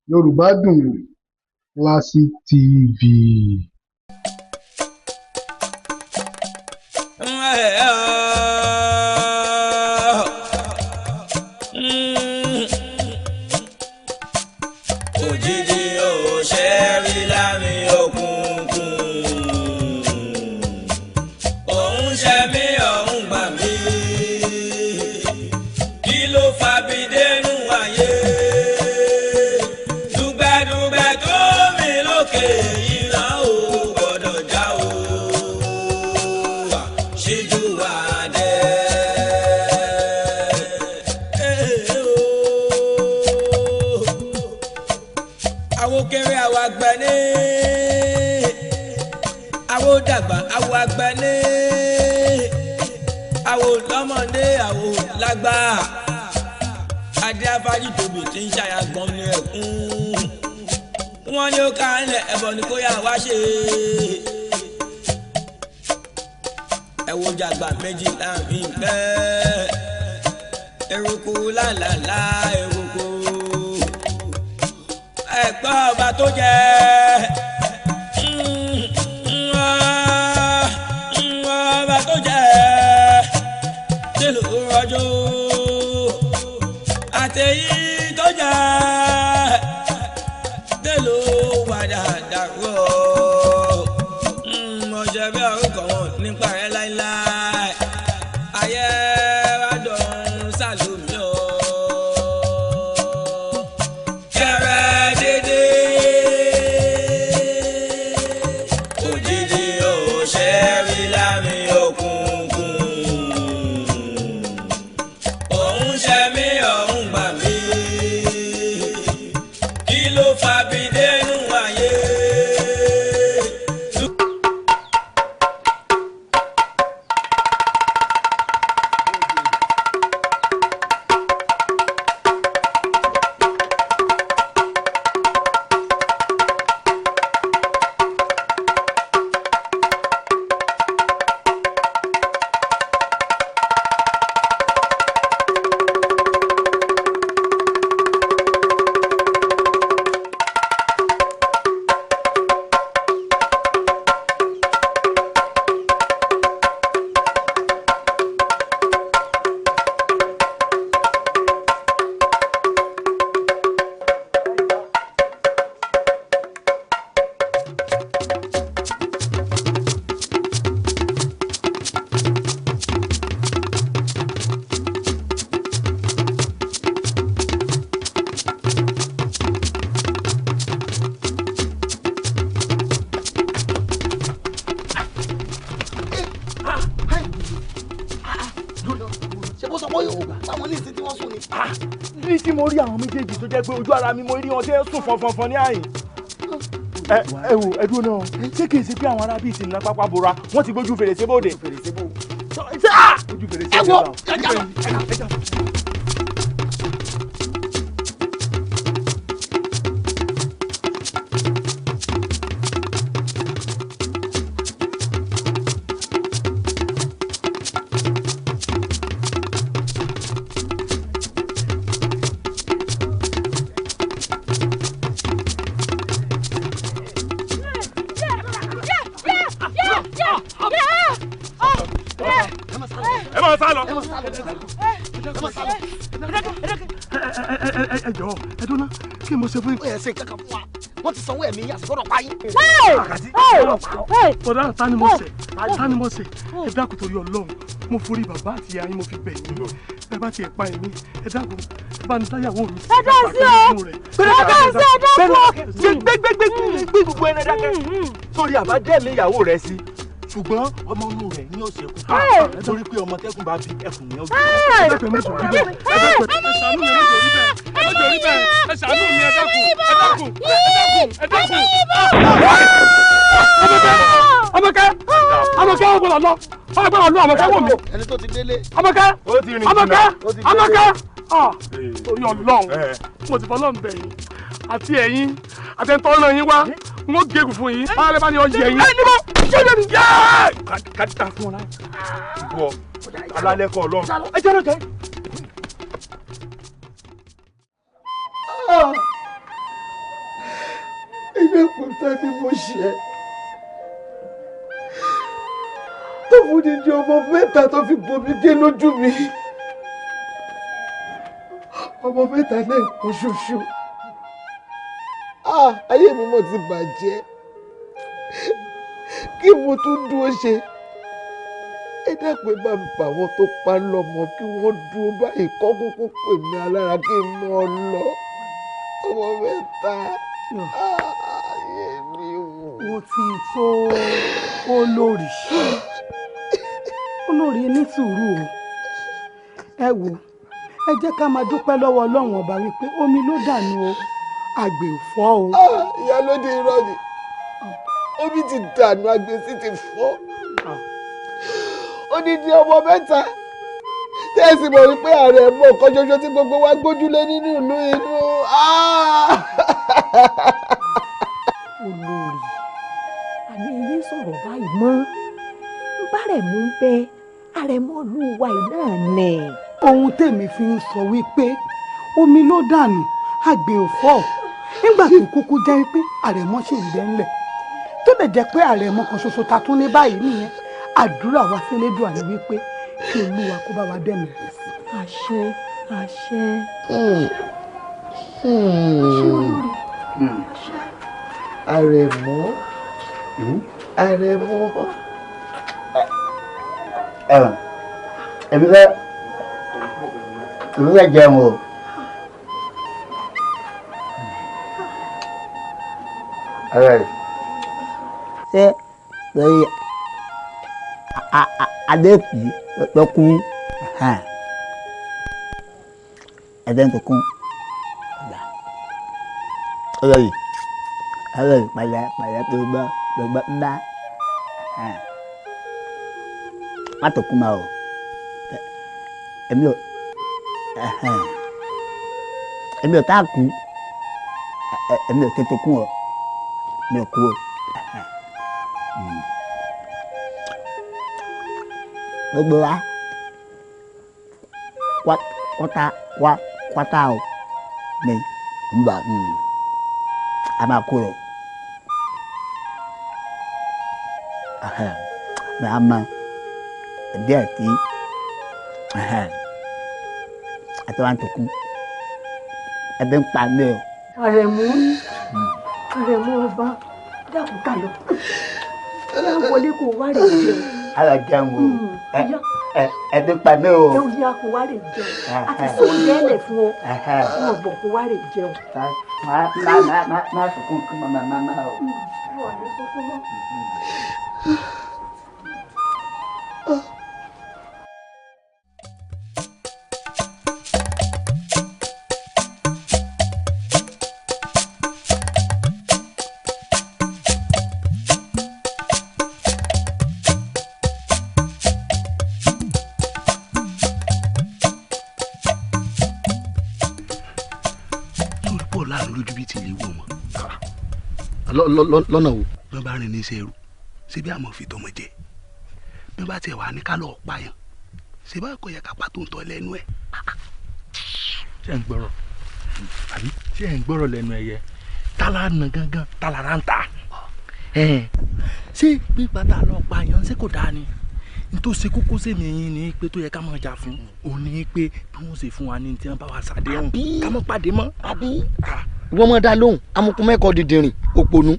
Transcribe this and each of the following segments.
Yorùbá Dùn Classic TV. Òjijì ò ṣe rí láàrin òkùnkùn, òun ṣe mí òun gbà mí, kí ló fa bídẹ́nu ayé, dùgbẹ́dùgbẹ́ tó mi lókè iná ò gbọ́dọ̀ já o, ṣíjú wà dé. Àwo kéré àwo àgbà ní, àwo dàgbà àwo àgbà ní, àwo lọ́mọdé àwo lágbà, adé afárí tóbi tí ń ṣàyàgbọ́n ní ẹ̀kún, wọ́n ní ó ká ńlẹ̀ ẹ̀bọ̀ ni kó yà wá ṣe. Ẹ wo jàgbà méjì láàrin pẹ́, eruku lálàlá eruku. Ẹ̀gbọ́n ọba tó jẹ́ ọba tó jẹ́ tìlú rọjò àtẹ̀yí tó jẹ́ tìlú wàdà dàrú ọ̀jẹ̀ bí orúkọ wọn nípa rẹ̀ láíláí ayé wa dọ̀rùn sálùmí o. ní tí mo rí àwọn méjèèjì tó jẹ́ pé ojú ara mi mo rí wọn tí ẹ sùn fọnfọnfọn ní àyìn. ẹ wò ẹ dúró náà ṣé kìí ṣe pé àwọn arábí ti nà pápá bora wọ́n ti gbójú fèrèsé bóde. fèrèsé bò ojú fèrèsé bò ẹja. ẹ jọ̀ọ́ ẹ dúná kí mo ṣe fún yín. ó yẹ ṣe kankan fún wa wọ́n ti sanwó ẹ̀mí yàtọ̀ gbọ́dọ̀ pa yín. bọ̀dá ta ni mo ṣe ẹ dákun torí Ọlọ́run mo forí bàbá àti ìyá yín mo fi bẹ̀ yín ẹ bá tiẹ̀ pa ẹ̀mí ẹ dákun ẹ bá ní dáyàwó mi. ẹ dá sí o ẹ dá sí gbé gbogbo ẹni dákẹ́ sórí àbájẹ́mi ìyàwó rẹ sí ṣùgbọ́n ọmọ inú rẹ̀ ní ọ̀sẹ̀ kù torí pé ọmọ tẹ́kùn bá bí ẹkùn ní ọjọ́ ẹ̀ẹ́dẹ́gbẹ̀ẹ́ méjì rí bẹ́ẹ̀ ẹ̀ẹ́dẹ́gbẹ̀ẹ́ ẹ ṣàánú mi méjì rí bẹ́ẹ̀ méjì rí bẹ́ẹ̀ ẹ ṣàánú mi ẹ dákun. Ọmọkẹ́ ọgbọ́n lọ Ọmọkẹ́ wò mí. ẹni tó ti délé. Ọmọkẹ́ torí Ọlọ́run mo ti fọlọ́run bẹ̀ yín àti ẹ̀yin àtẹ̀ntọ́ ọ̀nà yín wá n ó gégùn fún yín alẹ́ bá ní ọ yẹ yín. ẹ níbo ṣé lè ní. kàdíkà fún ọ láì. ìbú ọ alálẹ́ kọ́ Ọlọ́run. ẹ jẹ́ lọ́jọ́ Abẹ́òkúta ni mo ṣe tó fún dídí ọmọ mẹ́ta tó fi bomi dé lójú mi. Ọmọ mẹ́ta lẹ́ẹ̀kan ṣoṣo. Ayé mi mọ̀ ti bàjẹ́. Kí mo tún dúró ṣe? Ẹ dápẹ́ bá ń bà wọ́n tó pa lọ́mọ kí wọ́n dúró báyìí kọ́ kúkú pè mí alára kí n mọ́ ọ lọ. Ọmọ mẹ́ta. Ayé mi wò. Mo ti tó olórí. Olórí ní sùúrù o. Ẹ wò, ẹ jẹ́ ká máa dúpẹ́ lọ́wọ́ Ọlọ́run ọba wípé omi ló dànù o, àgbè ò fọ́ o. Ìyálóde irọ́ ni. Omi ti dànù, àgbè sì ti fọ́. Odidi ọmọ mẹ́ta tẹ́ ẹ sì mọ̀ wípé ààrẹ mọ̀ ọ̀kan ṣoṣo tí gbogbo wa gbójúlé nínú ìlú inú. Olórí, àní ilé sọ̀rọ̀ báyìí mọ́ bárẹ̀ mú bẹ́ àrẹ̀mọ́lúwa náà nẹ̀. Ohun tèmi fi ń sọ wípé omi ló dànù, àgbè ò fọ́ nígbà tó kúkú jẹ́ wípé àrẹ̀mọ́ ṣì ń bẹ́ńlẹ̀ tó lè jẹ́ pé àrẹ̀mọ́ kan ṣoṣo ta tún ní báyìí nìyẹn. Àdúrà wa sílédùà ni wípé kí Olúwa kó bá wa dẹ̀mí. Àṣẹ àṣẹ. Àrẹ̀mọ́ Àrẹ̀mọ́. Èmi fẹ́ jẹun o. Ṣé lórí adéèkì lọ́kùn ẹ̀dẹ́ tó kún olórí pàlẹ́ tó gbọ́ ńlá má tó kún ma o èmi ò tá a kú èmi ò tètè kún o mi ò kú o. Gbogbo wa kwata o mi ngba a máa kú rẹ mà á mọ díẹ̀ tí àtẹwàntòkun ẹbí ń pa mí o. Àrẹ̀mú ọba dákun ká lọ wọlé kó wá rè jẹun. Ala jẹun o ẹbí ń pa mí o. Ẹ ò yá kó wá rè jẹun àti sọ̀rọ̀ lẹ́lẹ̀ fún ọ wọn bọ̀ kó wá rè jẹun. Má sọkún kí màmá o. lọ́nà wo. bí wọ́n bá rìn ní iṣẹ́ ẹrú ṣé bí àmọ́ fi tọmọ jẹ bí wọ́n bá tiẹ̀ wà ní kálọ̀ pààyàn ṣé bá kò yẹ ká pàtó ń tọ́ lẹ́nu ẹ̀. ṣé ẹ̀ ń gbọ́rọ̀ àbí ṣé ẹ̀ ń gbọ́rọ̀ lẹ́nu ẹ̀yẹ tálá nà gángan tálá rà ń ta ṣé pípa tá a lọ pààyàn ṣé kò dáa ni n tó ṣe kókó sèmi yín ni pé tó yẹ ká máa jà fún òun ni pé bí wọ́n ṣe fún wa ní tí wọ́n bá wa ṣàdéhùn ká má pàdé mọ́. wọ́n mọ̀ dá lóhùn amukun mẹ́kọ̀ọ́ dìndìnrín òpònú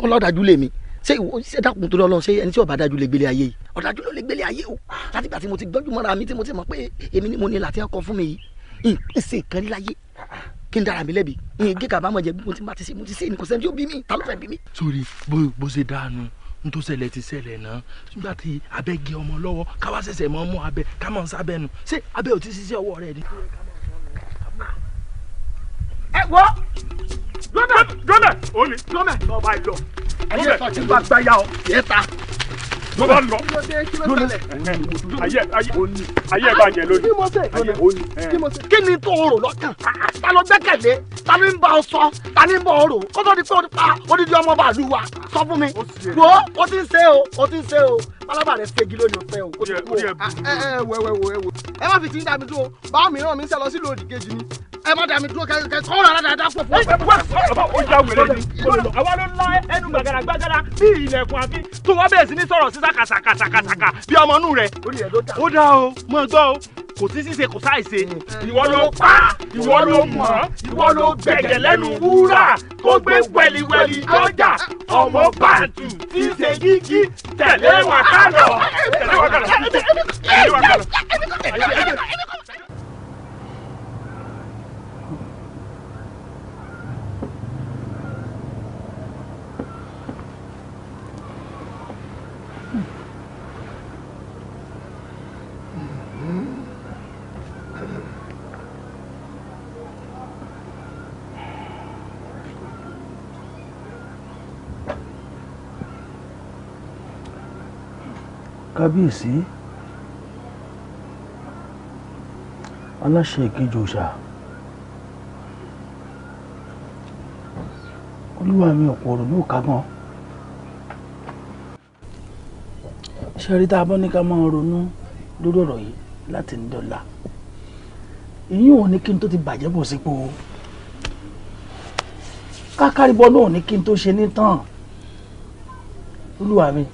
ọlọ́dàjú lèmi ṣé dákun tó lọ́lọ́ ṣé ẹni tí ọba dájú lè gbélé ayé yìí ọ̀dájú ló lè gbélé ayé o láti gbà tí mo ti gbọ́njú mọ́ra mi tí mo ti mọ̀ pé èmi ni mo ní láti ẹ̀kọ́ fún mi yìí ìpèsè kan rí láyé kí n dára mi lẹ́bi gé kàbámọ̀ jẹ bí mo ti bá ti ṣe mo ti ṣe ní kò sẹ́ni tí ó bí mi ta ló fẹ́ bí mi. sórí bó ṣe dáanu n tó ṣẹlẹ̀ ti ṣẹlẹ̀ náà nígbà tí abẹ́ gé ọmọ lọ́wọ́ káwá ṣẹ̀ṣẹ̀ mọ́ mú abẹ ká mọ̀ sábẹ́ nu ṣé abẹ́ ò ti ṣiṣẹ́ ọwọ́ rẹ̀ ni. ẹ wọ jọmẹ òní jọmẹ lọba ìlọ jọmẹ tí bá gbá yá ọ yẹ ta lọba lọ ayé bá jẹ lónìí ayé òní. kí ni tó o rò lọ́kàn ta ló gbẹ́kẹ̀lé ta ni ń bá ọ sọ ta ni ń bá ọ rò kó tó di pé o ti pa odidi ọmọ bàálù wa sọ fún mi wo o ti ń ṣe o pálábà rẹ̀ fẹ́gi lónìí ọ̀fẹ́ o. Wẹ́wẹ́wẹ́. Ẹ má fi ti ń dá mi dúró. Báwo mìíràn mi ń sẹ́ lọ sí lòdì kejì ni. Ẹ má dá mi dúró kẹ́ kọ́ ọ̀rọ̀ dáadáa pọ̀ fún. Ó já wèrè ni. Àwa ló lá ẹnu gbàgàdàgbàgàdà bí ilẹ̀kùn àfi tó wọ́n bẹ̀rẹ̀ sí ní sọ̀rọ̀ sí sàkàsàkàsàkà bí ọmọ inú rẹ̀. Ó dá o, mọ̀ gbọ́ o. Kò sí ṣíṣe kò sáìṣe. Ìwọ ló pa, ìwọ ló mọ̀, ìwọ ló gbẹ̀gẹ̀ lẹ́nu wúrà kó gbé wẹ̀lìwẹ̀lì lọ́jà. Ọmọ bàǹtù tí ń ṣe gígí tẹ̀lé wa ká lọ. Tẹ̀lé wa ká lọ. Tẹ̀lé wa ká lọ. Kábíyèsí aláṣẹ ìkejì òòṣà olúwa mi ọ̀pọ̀ ọ̀rọ̀ ló ká gan. ṣé rí tá a bọ́ ní ká máa ronú lórí ọ̀rọ̀ yìí láti ní dọ́là ìyún ò ní kí n tó ti bàjẹ́ bọ̀ sípò kákàríbọ náà ò ní kí n tó ṣe ní tán olúwa mi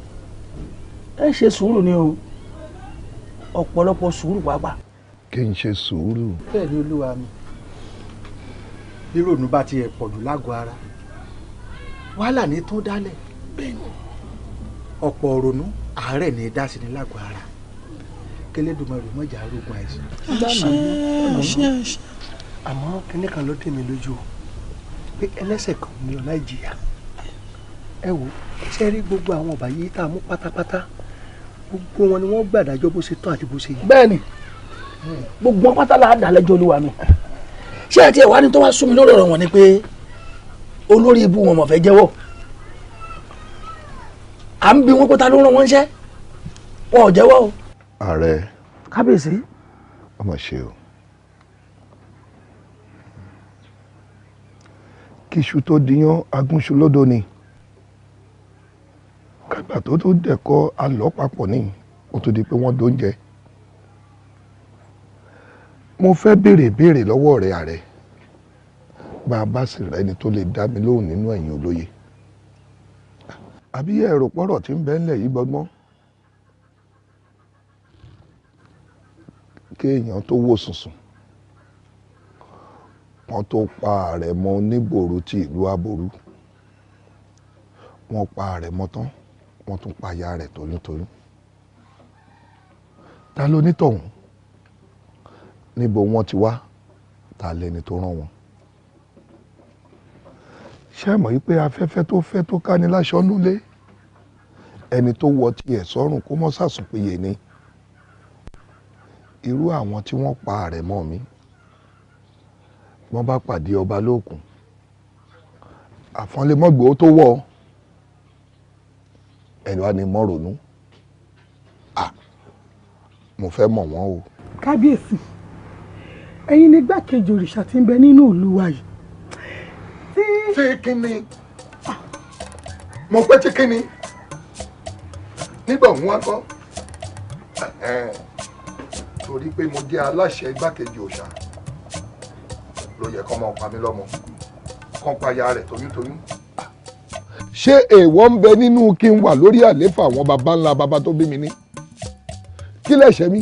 ẹ ṣe sùúrù ni o ọ̀pọ̀lọpọ̀ sùúrù pàápàá. kí n ṣe sùúrù. bẹ́ẹ̀ ni olúwa mi bí rònú bá tiẹ̀ pọ̀ jù lágọ̀ọ́ ara wàhálà ní tó dálẹ̀ ọ̀pọ̀ rònú àárẹ̀ ní dá sí ní lágọ̀ọ́ ara k'Ẹlẹ́dùmarè mọ̀jà arógun àìsàn. àmọ́ kinní kan ló dé mi lójú o pé ẹlẹ́ṣẹ̀ kan ní ọ̀nà ìjìyà ẹ wò ṣe rí gbogbo àwọn ọba yìí tá a mú pátápátá gbogbo wọn ni wọ́n gbàdájọ́ bó ṣe tán àti bó ṣe yẹ. bẹ́ẹ̀ni gbogbo wọn pátá la dà lẹ́jọ́ olúwa mi ṣé ẹ ti ẹ̀ wá ní tó wá sún mi lórí ọ̀rọ̀ wọn ni pé olórí ibú wọn mọ̀ fẹ́ jẹ́wọ́ à ń bi wọn pé ta ló rán wọn ṣẹ́ wọn ò jẹ́wọ́ o. ààrẹ kábíyèsí. ọmọ ṣe o kíṣu tó diyán agúnṣu lódò ni kàgbà tó dẹ̀kọ́ alọ́ papọ̀ ní ó tó di pé wọ́n dóúnjẹ. mo fẹ́ béèrè lọ́wọ́ rẹ̀ ààrẹ bá a bá sì rẹ́ni tó lè dá mi lóhùn nínú ẹ̀yin olóye àbí ẹ̀rọ pọ̀rọ̀ tí ń bẹ ńlẹ̀ yìí gbọ́gbọ́n kéèyàn tó wò sùnsùn wọ́n tó pa Àrẹ̀mọ Oníbòrò ti ìlú Àbòrú wọ́n pa Àrẹ̀mọ tán wọ́n tún pa aya rẹ̀ toyúntoyún ta ló nítọ̀hún níbo wọ́n ti wá ta lẹni tó rán wọn ṣé mọ̀ yí pé afẹ́fẹ́ tó fẹ́ tó ká ní láṣọ núlé ẹni tó wọ tiẹ̀ sọ́rùn kó mọ́ sàsùnpìyè ni irú àwọn tí wọ́n pa Àrẹ̀mọ mi wọ́n bá pàdé ọba lóòkùn àfọ́nlémọ́gbò tó wọ̀ ẹni wá ní mọ́rònú mo fẹ́ mọ̀ wọ́n o. kábíyèsí ẹ̀yin ni igbákejì òrìṣà tí ń bẹ nínú ìlú wa yìí. tí kíni mo pẹ́ tí kíni nígbà òun wá kọ́ torí pé mo jẹ́ aláṣẹ igbákejì òòṣà ló yẹ kọ́ máa pa mí lọ́mọ kọ́ pa aya rẹ̀ toyúntoyún. ṣé èèwọ̀ ń bẹ nínú kí n wà lórí àléfà àwọn baba ńlá baba tó bí mi ní kí lẹ̀ṣẹ̀ mi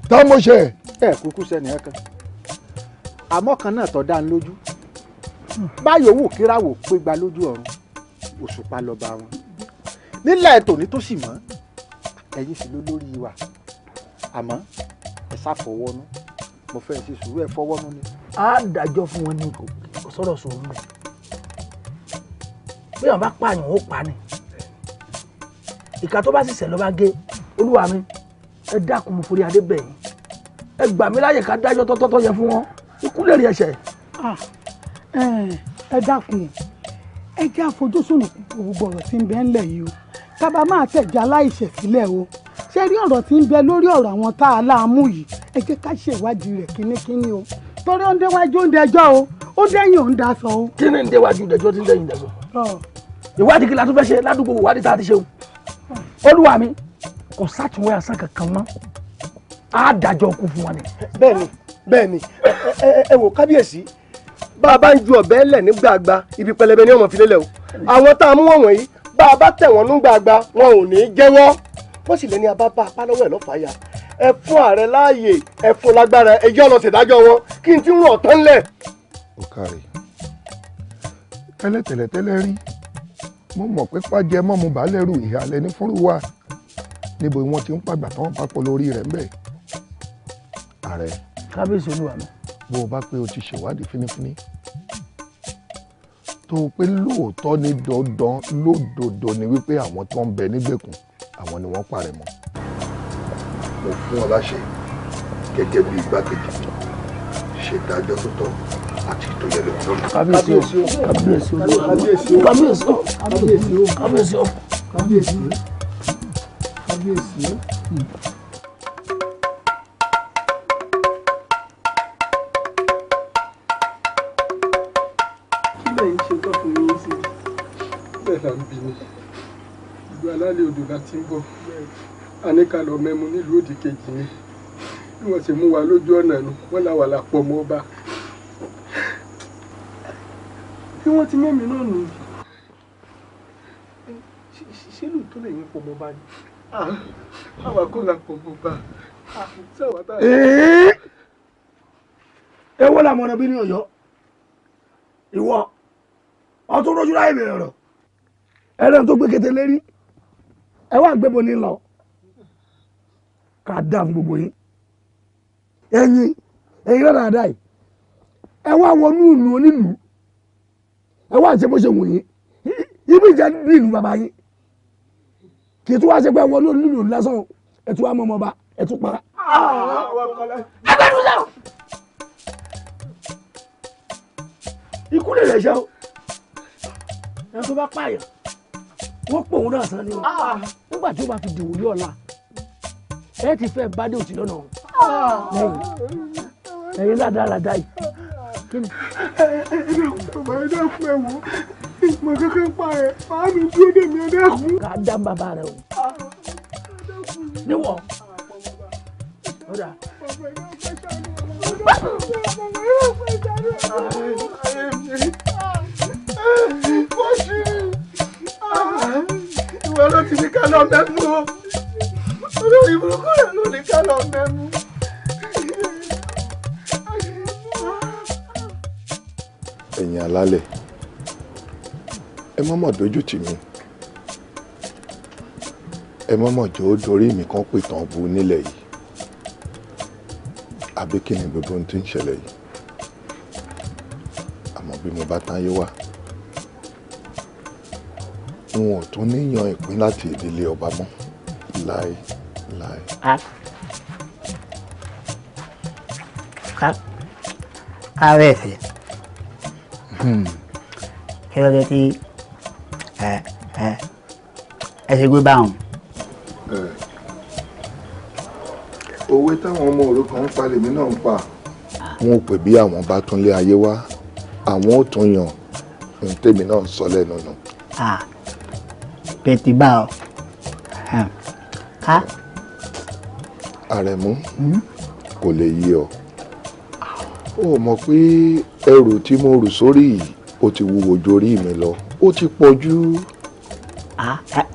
tá mo ṣe. ẹ kúkú sẹ́ni ẹ̀ kan àmọ́ kan náà tọ́ dá ń lójú báyọ̀ wò kíráwò pé gba lójú ọ̀run òṣùpá lọ́ba wọn nílẹ̀ tòní tó sì mọ́ ẹ̀yin sì ló lórí wa àmọ́ ẹ ṣàfọwọ́nú mo fẹ́ ṣe sùúrù ẹ fọwọ́nú ni. a dájọ́ fún wọn ní kò sọ̀rọ̀ sọ̀rọ̀ mi bí wọn bá pààyàn ó pa ni ìka tó bá sì ṣẹ̀ ló bá gé olúwa mi ẹ dákun mo forí adé bẹ̀ yín ẹ gbà mí láyè ká dájọ́ tọ́tọ́tọ́ yẹ fún wọn ikú lè rí ẹ̀ṣẹ̀. ẹ dákun ẹ jẹ́ àfojúsùn gbogbo ọ̀rọ̀ tí ń bẹ ńlẹ̀ yìí o tábà máa tẹ̀jọ́ aláìṣẹ̀ sílẹ̀ o ṣé rí ọ̀rọ̀ tí ń bẹ lórí ọ̀rọ̀ àwọn tá a láàmú yìí ẹ jẹ́ ká ṣèwádìí rẹ̀ kínníkínní o torí ó ń déwájú ó ń dẹjọ́ o ó dẹ́yìn ó ń daṣọ o. kí ni ń déwájú dẹjọ́ tí ń dẹ́yìn dẹjọ́ ìwádìí kí la tún fẹ́ ṣe ládùúgbò ìwádìí tá a ti ṣe o olúwa mi kò sátìwé asán kankan mọ́ á dájọ́ kú fún wọn ni. bẹ́ẹ̀ni ẹ wò kábíyèsí bá a bá ń ju ọ̀bẹ lẹ̀ ní gbàgbà ibi pẹlẹbẹ ni ọmọ fi lélẹ̀ o àwọn tá a mú wọn wọ̀nyí bá a bá tẹ̀ wọ́n ní gbàgbà wọn ò ní jẹ́wọ́ wọ́n sì lẹ́ni abá bá apá lọ́wọ́ ẹ̀ lọ́fàá ya ẹ fún ààrẹ láàyè ẹ fún lágbára ẹjọ́ lọ ṣèdájọ́ wọn kí n ti ń rọ̀ tán lẹ̀. ó kárí tẹ́lẹ̀tẹ́lẹ̀ rí mo mọ̀ pé pàjẹ́ mọ́ mo bá lẹ́rù ìhàlẹ́ ní fúnrú wa níbo wọ́n ti ń pàgbà tán papọ̀ lórí rẹ̀ ńbẹ̀. ààrẹ kábíyèsí olúwa mi. bó o bá pé o ti ṣèwádìí fínífíní tó o pé lóòótọ́ ní dandan lódodo ni wípé àwọn tó ń bẹ nígbèkùn àwọn ni wọ́n parẹ́ mọ́. mo fún ọ láṣẹ gẹ́gẹ́ bí igbákejì ṣèdájọ́ tó tọ́ àti tó yẹ lóko lórí. kábíyèsí o kábíyèsí o kábíyèsí o kábíyèsí o kábíyèsí o kábíyèsí o kábíyèsí o kábíyèsí o. kí lẹ́yìn ṣe tó fún yín sí bẹ́ẹ̀ là ń bí ni ìlú alálẹ̀ odò la ti ń bọ̀ àníkàlọ́ mẹ́mu nílùú òdì kejì ni bí wọ́n ṣe mú wa lójú ọ̀nà nu wọ́n làwà lápọ̀ mọ́ ọba bí wọ́n ti mẹ́mi náà nù. ṣé lóòótọ́ lẹ́yìn pọ̀ mọ́ ọba ni àwa kọ́ la pọ̀ mọ́ ọba sáwà tá a. èwo la mọ̀nà bí ní Ọ̀yọ́ ìwọ ọtún rojú láì bẹ̀rẹ̀ ọ̀rọ̀ ẹlẹ́ni tó gbé kété lérí ẹ wá gbébo ní lọ ká dá fún gbogbo yín ẹ̀yin náà dáadáa yìí ẹ wá wọnú ìlú onílùú ẹ wá ṣe bó ṣe wù yín ibi ìjà ní ìlú bàbá yín kì í tún wá ṣe pé wọnú ìlú lásán ẹ tún wá mọ ọmọ ọba ẹ tún pa. ẹgbẹ́rún sẹ́wọ̀n ikú lè lè ṣe o ẹ tó bá pààyàn wọ́n pò òun náà sàn ni o nígbà tí ó bá fi dìwò ní ọ̀la ẹ ti fẹ́ bá dé òtí lọ́nà lẹ́yìn ẹ̀yin ládàá yìí kí ni. ẹ dákun ẹ wò ìmọ̀ kankan pa ẹ̀ máa mi dúró dè mí ẹ dákun. ká dá bàbá rẹ o níwọ̀ ọ̀dà. ìwọ ló ti ní ká lọ mẹ́mú o olórí burúkú rẹ̀ ló ní ká lọ mẹ́mú. ẹ̀yin alálẹ̀ ẹ mọ́mọ́ dójú tì mí ẹ mọ́mọ́ jọ ó dorí mi kan pè tán bu nílẹ̀ yìí àbí kí ni gbogbo ohun tí ń ṣẹlẹ̀ yìí àmọ́ bí mo bá táyé wá n ò tún níyan ìpín láti ìdílé ọba mọ́ láéláé. kábíyèsí kí ló dé tí ẹ ṣe gbé báwọn. òwe táwọn ọmọ òrukàn ń pa lèmi náà ń pa. wọn ò pè bí àwọn bá tún lé ayé wá àwọn ò tún yàn ohun tèmi náà ń sọ lẹ́nu nù. pẹ̀tì bá ọ ká. Àrẹ̀mú kò lè yí ọ ó mọ̀ pé ẹrù tí mo rù sórí yìí ó ti wúwo jórí mi lọ ó ti pọ̀ jù.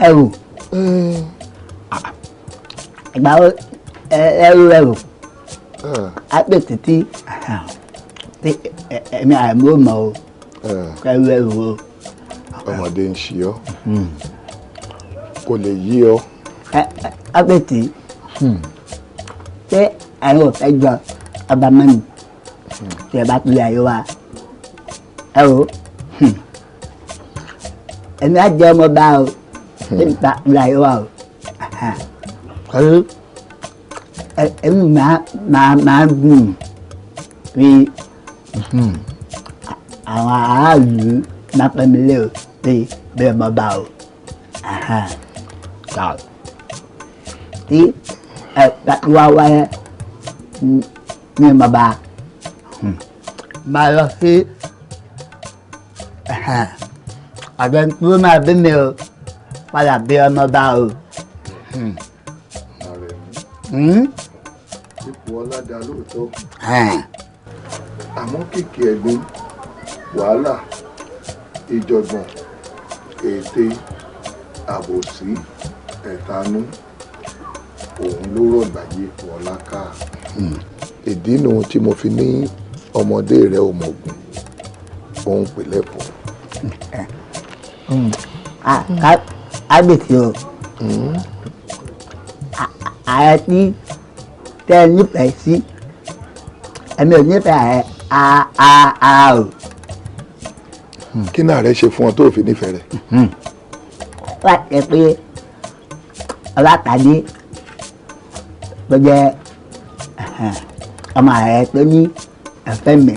ẹrù ìgbà wo ẹrù apẹ̀tì tí ẹ̀mí Àrẹ̀mú ò mọ̀ o ẹrù o. ọmọdé ń ṣe ọ kò lè yí ọ. apẹ̀tì ṣé àwọn ò fẹ́ jọ ọba mọ́ni tí ẹ bá tún lè ayé wa ẹ o èmi á jẹ ọmọ bá o tí n ta lè ayé wa o pẹ̀lú èmi máa gùn bí àwọn aráàlú máa pẹ́ mi lé o bí ọmọ bá o tí ẹ wá wáyé ní ọmọ bá máa lọ sí àjọ tó máa bí mi o padà bí ọmọ bá o ipò ọlá dá lóòótọ́ àmọ́ kìkì ẹ̀gbin wàhálà ìjọ̀gbọ̀n ète àbòsí ẹ̀tanú òun ló rọ̀gbàyé ipò ọlá ká. ìdí nu tí mo fi ní ọmọdé rẹ ò mọ̀gùn òun pèlẹ́ pọ̀. ábèsí o ààrẹ tí tẹ́ ẹ nífẹ̀ẹ́ sí ẹ̀mí ò nífẹ̀ẹ́ ara o. kí náà rẹ ṣe fún ọ tó fi nífẹ̀ẹ́ rẹ. wá ṣe pé Ọlátadé ló jẹ́ ọmọ rẹ tó ní ẹ̀fẹ́ mi.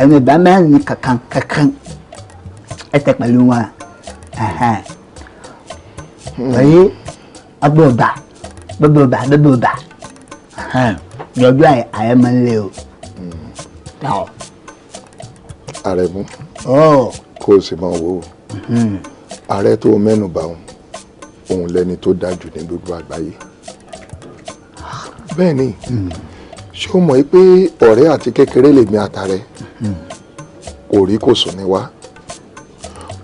ẹ̀mí ìbá mẹ́rin kankan ẹsẹ̀ pẹ̀lú wọn. èyí ọgbọ́n ọba lọ́jọ́ ààrẹ máa ń lé o. Àrẹ̀mú kó o sì máa wò ó ààrẹ tó mẹ́nu bà òun lẹ́ni tó dájú ní gbogbo àgbáyé. bẹ́ẹ̀ ni ṣé o mọ̀ pé ọ̀rẹ́ àti kékeré lèmi àtàrẹ kò rí kò sùn ní wá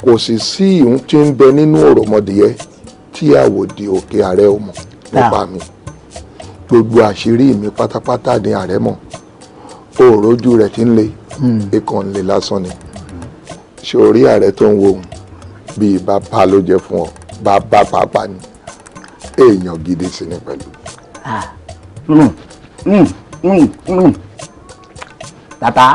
kò sì sí ìhun tí ń bẹ nínú òròmọdìyẹ tí àwòdì òkè ààrẹ ò mọ̀ nípa mi gbogbo àṣírí mi pátápátá ni ààrẹ mọ̀ òòrójú rẹ̀ ti ń le ikàn ń le lásán ni ṣé orí ààrẹ tó ń wo òun bíi bàbá ló jẹ́ fún ọ bàbá pàápàá ni èèyàn gidi sí ni pẹ̀lú. bàbá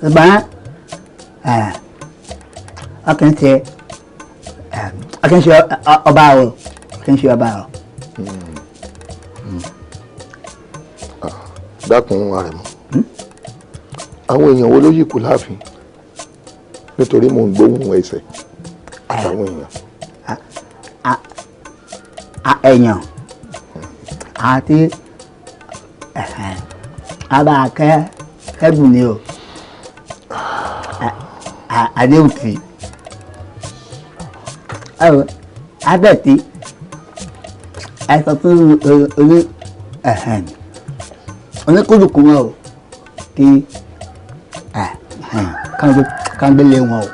ṣùgbọ́n ọkàn ṣe ọba o ọkàn ṣe ọba o. dákun Àrẹ̀mú àwọn èèyàn wo ló yìí kù láàfin nítorí mò ń gbóhùn ẹsẹ̀ àtàwọn èèyàn àti àbá kẹ́gùn ni o àdéhùtì abẹ́ẹ̀tì ẹ̀sọ́ fún oníkúlùkù wọn o kí kángbélé wọn o.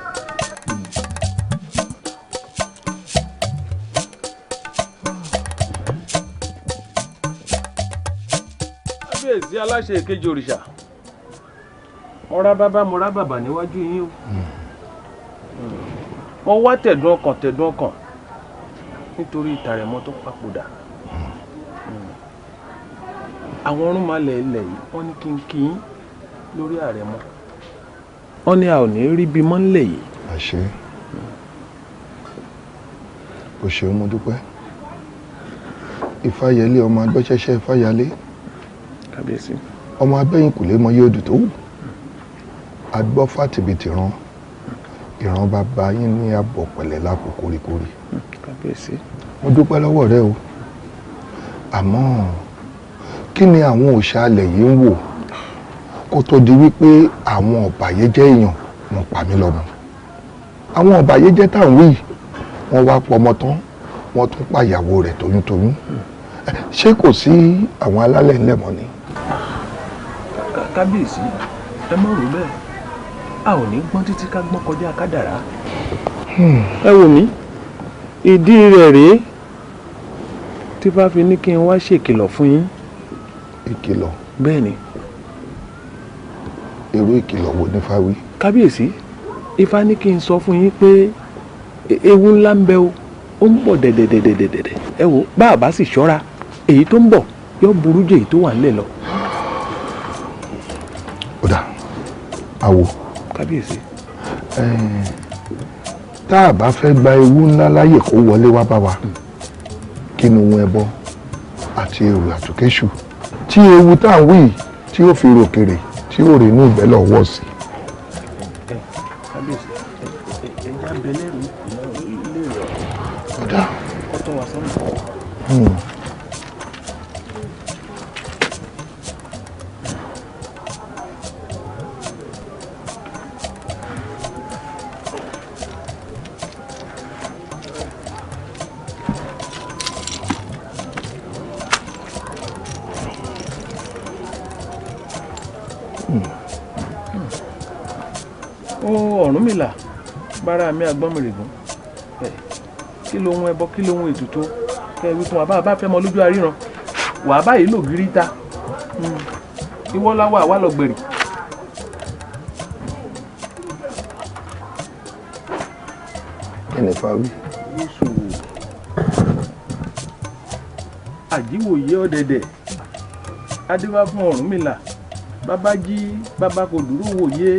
kábíyèsí aláṣẹ èkejì òrìṣà mọ́ra bàbá mọ́ra bàbá níwájú yín o wọ́n wá tẹ̀dùn ọkàn nítorí ìtàrẹ̀mọ́ tó papòdà àwọn ọ̀rúnmalẹ̀ ilẹ̀ yìí wọ́n ní kí n lórí àrẹ̀mọ wọ́n ní a ò ní rí bímọ ńlẹ̀ yìí. àṣẹ kò ṣeun mo dúpẹ́ ìfàyẹlé ọmọ agbẹ́sẹ̀ṣẹ́ ìfàyàlé kábíyèsí ọmọ abẹ́yìn kò lè mọ iye odù tó wù agbọ́ fàtìbìtì ìran bàbá yín ní àbọ̀ pẹ̀lẹ́ lápò kórìkórì kábíyèsí mo dúpẹ́ lọ́wọ́ rẹ o àmọ́ kí ni àwọn òòṣà alẹ̀ yìí ń wò kó tó di wípé àwọn ọ̀bàyéjẹ́ èèyàn wọ́n pa mí lọ́mọ àwọn ọ̀bàyéjẹ́ táwọn wí wọ́n wá pọmọ tán wọ́n tún pàyàwó rẹ̀ toyúntoyún ṣé kò sí àwọn alálẹ̀ ńlẹ̀ mọ́ ni. kábíyèsí ẹ mọ̀ rò bẹ́ẹ̀ a ò ní gbọ́n títí ká gbọ́n kọjá kádàrá ẹ wò mí ìdí rẹ̀ rèé tí bá fi ní kí n wá ṣèkìlọ̀ fún yín. ìkìlọ̀. bẹ́ẹ̀ ni. irú ìkìlọ̀ wo ní fáwí. kábíyèsí ifá ní kí n sọ fún yín pé ewu ńlá ń bẹ o ó ń bọ̀ dẹ̀dẹ̀dẹ̀dẹ̀dẹ̀ ẹ wò bá a bá sì ṣọ́ra èyí tó ń bọ̀ yóò burú jù èyí tó wà nílẹ̀ lọ. ó dà àwò. kábíyèsí. tá a bá fẹ́ gba ewu ńlá láyè kó wọlé wá bá wa kí ni ohun ẹbọ àti èrò àtúkéṣù tí ewu tá à ń wí tí ó fi ròkèrè tí ó rí inú ìbẹ́ lọ wọ̀ sí. kábíyèsí ẹja bẹlẹ rí ilé rẹ ọ̀dà ọtọ wa sọnù. ó Ọ̀rúnmìlà bára mi àgbọ́nmìrègún kí lóhun ẹbọ kí lóhun ètùtù kẹwì fún wa bá fẹ́ mọ lójú àríran wà á báyìí lò gírí ta ìwọ láwọ àwa lọ gbèrè. kí ni fa wí. àjíwòye ọ̀dẹ̀dẹ̀ adébá fún Ọ̀rúnmìlà bàbá jí bàbá kò dúró wòye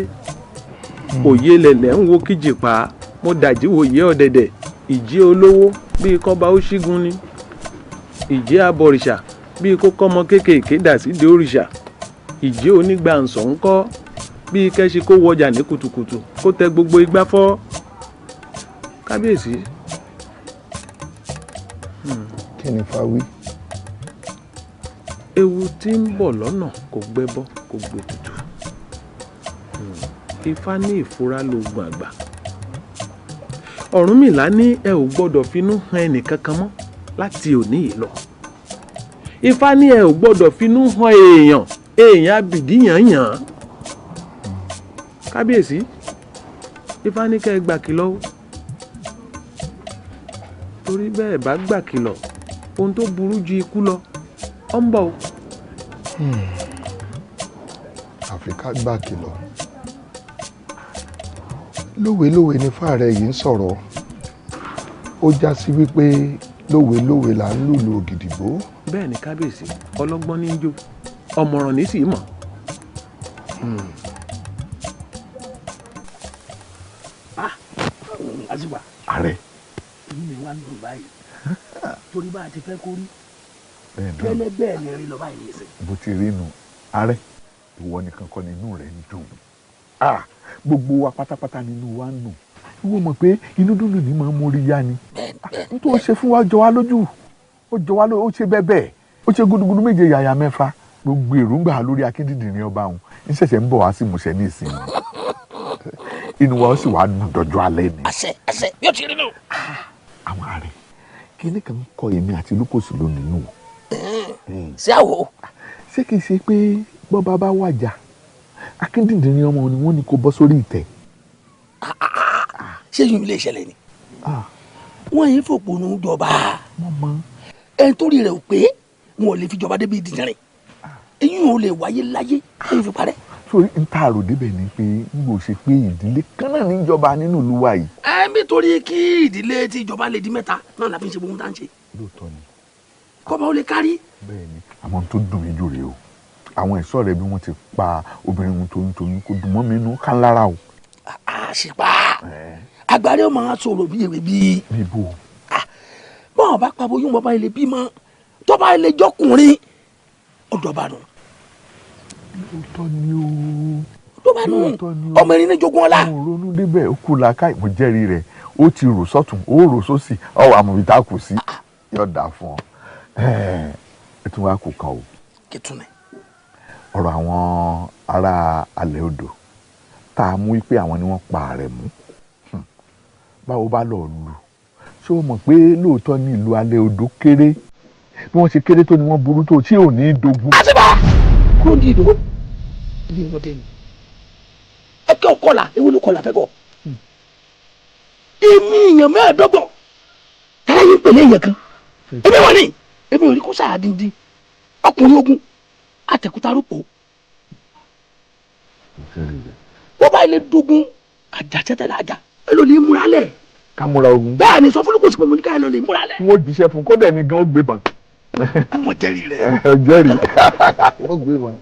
òye lẹ̀lẹ̀ ń wo kíjì pa mo dàjíwòye ọ̀dẹ̀dẹ̀ ìjì olówó bíi kọ́ba ó ṣígun ni ìjì abọ̀rìṣà bíi kó kọ́mọ kéékèèké dà sídìí òrìṣà ìjì onígbàǹsọ̀ ń kọ́ bíi kẹ́sì kó wọjà ní kùtùkùtù kó tẹ gbogbo igbá fọ́ kábíyèsí. kí ni fa wí. ewu tí ń bọ̀ lọ́nà kò gbẹ́bọ́ kò gbètùtù ifá ní ìfura lóògùn àgbà Ọ̀rúnmìlà ní ẹ ò gbọ́dọ̀ finú hàn ẹnìkankan mọ́ láti òní yìí lọ ifá ní ẹ ò gbọ́dọ̀ finú hàn èèyàn abìdíyànyàn kábíyèsí ifá ní kẹ́ ẹ gbà kìlọ̀ o torí bẹ́ẹ̀ bá gbà kìlọ̀ ohun tó burú ju ikú lọ ọ ń bọ̀ o. àfi ká gbà kìlọ̀ lówelówe ni fáàrẹ̀ yìí ń sọ̀rọ̀ ó já sí wípé lówelówe là ń lùlù ògìdìgbò. bẹ́ẹ̀ ni kábíyèsí ọlọ́gbọ́n ní í jó ọ̀mọ̀ràn ní sì mọ̀. àṣìwà ààrẹ inú mi wá ń dùn báyìí torí bá a ti fẹ́ kó rí gẹ́lẹ́ bẹ́ẹ̀ ni rí lọ báyìí ní ìsìn. bó ti rí nu ààrẹ ìwọ nìkan kọ́ ni inú rẹ ń dùn gbogbo wa pátápátá nínú wa ń nù ìwọ mọ̀ pé inú dúdú ni máa ń mórí yá ni nítorí ó ṣe fún wa jọ wá lójú ó jọ wá lójú ó ṣe bẹ́ẹ̀ ó ṣe gúdúgúdú méje yàyà mẹ́fà gbogbo èròǹgbà lórí akíndìndìrín ọba òun ń ṣẹ̀ṣẹ̀ ń bọ̀ wá sí ìmúṣẹ ní ìsìn inú wa ó sì wá dùn dọjọ́ alẹ́ ni. àṣẹ yóò ti rí nù. àwọn ààrẹ kíní kan kọ èmi àti lukosi lónìí nù. ṣé àwọ̀. ṣé kìí ṣe pé bọ́ba bá wàjà akíndìndìrín ọmọ ni wọ́n ní kó bọ́ sórí ìtẹ́. ṣé yìí lè ṣẹlẹ̀ ni. wọ́n yìí fòpònú jọba. ẹni tó rí rẹ̀ ò pé wọn ò lè fi jọba débi ìdíjẹrin èyí ò lè wáyé láyé èyí fi parẹ́. sórí n ta àrò débẹ̀ ni pé n kò ṣe pé ìdílé kan náà níjọba nínú ìlú wa yìí. nítorí kí ìdílé tí ìjọba lè di mẹ́ta náà la fi ń ṣe gbogbo tá à ń ṣe. lóòótọ́ ni. kọ́ba ó lè kárí. bẹ́ẹ̀ni àmọ́ tó dùn mí jù rèé o àwọn ẹ̀ṣọ́ rẹ̀ bí wọ́n ti pa obìnrin wọn toyún kò dùn mọ́ mi nú ká lára o. àṣìpá àgbàdo máa sọ̀rọ̀ bí ewé bí. níbo. bọ́n bá pa bóyún bọ́ba ilé bímọ tọ́ba ilé jọkùnrin ọ̀dọ́ba nù. lóòótọ́ ni o. ọ̀dọ́ba nù ọmọ ẹni ní jogún ọlá. mo ronú débẹ̀ ó kú làákàyè mo jẹ́rìí rẹ̀ ó ti rò sọ́tún ó rò sósì ọwọ́ àmọ̀bìtá kù sí yóò dà fún ọ. ẹ tún wá kù kan o. kìtùnú. ọ̀rọ̀ àwọn ará alẹ́ odò tá a mú wípé àwọn ni wọ́n pa Àrẹ̀mú báwo bá lọ lù ṣé o mọ̀ pé lóòótọ́ ní ìlú alẹ́ odò kéré bí wọ́n ṣe kéré tó ni wọ́n burú tó tí ò ní í dogun. àṣìbá kúrò ní ìdòwò ní ìrọ̀dẹ́ ni ẹ kí ọkọlà ewu ló kọlà fẹ́ bọ̀ èmi èèyàn mẹ́ẹ̀ẹ́dọ́gbọ̀n táyà yín pèlè èèyàn kan èmi wọ̀ ní èmi ò rí kó sáà díndín ọkùnrin ogun àtẹ̀kúta rúpò wọ́n bá ilé dogun àjàtẹ́tẹ́lẹ̀ àjà ẹ ló lè múra lẹ̀. ká múra ogun. bẹ́ẹ̀ ni sọ fún lókòsí pé mo ní ká ẹ ló lè múra lẹ̀. wọ́n jíṣẹ́ fún kódà ẹni gan ó gbé bàn. mo jẹ́rìí rẹ̀. jẹ́rìí wọ́n gbé bàn.